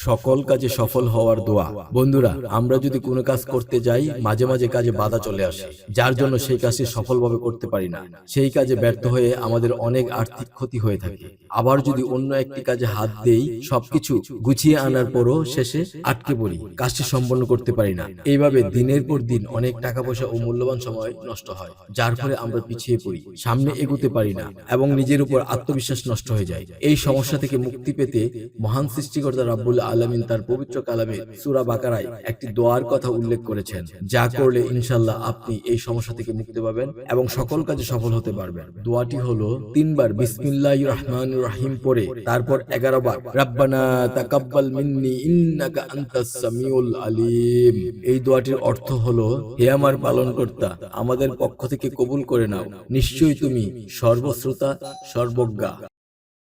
সকল কাজে সফল হওয়ার দোয়া। বন্ধুরা, আমরা যদি কোনো কাজ করতে যাই, মাঝে মাঝে কাজে বাধা চলে আসে, যার জন্য সেই কাজটি সফলভাবে করতে পারি না। সেই কাজে ব্যর্থ হয়ে আমাদের অনেক আর্থিক ক্ষতি হয়ে থাকে। আবার যদি অন্য একটি কাজে হাত দেই, সবকিছু গুছিয়ে আনার পরও শেষে আটকে পড়ি, কাজটি সম্পন্ন করতে পারি না। এইভাবে দিনের পর দিন অনেক টাকা পয়সা ও মূল্যবান সময় নষ্ট হয়, যার ফলে আমরা পিছিয়ে পড়ি, সামনে এগোতে পারি না এবং নিজের উপর আত্মবিশ্বাস নষ্ট হয়ে যায়। এই সমস্যা থেকে মুক্তি পেতে মহান সৃষ্টিকর্তা রাব্বুল আলামিন তার পবিত্র কালামে সূরা বাকারায় একটি দোয়ার কথা উল্লেখ করেছেন, যা করলে ইনশাআল্লাহ আপনি এই সমস্যা থেকে মুক্তি পাবেন এবং সকল কাজে সফল হতে পারবেন। দোয়াটি হলো 3 বার বিসমিল্লাহির রহমানির রহিম পড়ে তারপর 11 বার রাব্বানা তাকাব্বাল মিন্নি ইন্নাকা আনতাস সামিউল আলিম। এই দোয়াটির অর্থ হলো, হে আমার পালনকর্তা, আমাদের পক্ষ থেকে কবুল করে নাও, নিশ্চয়ই তুমি সর্বশ্রোতা সর্বজ্ঞা।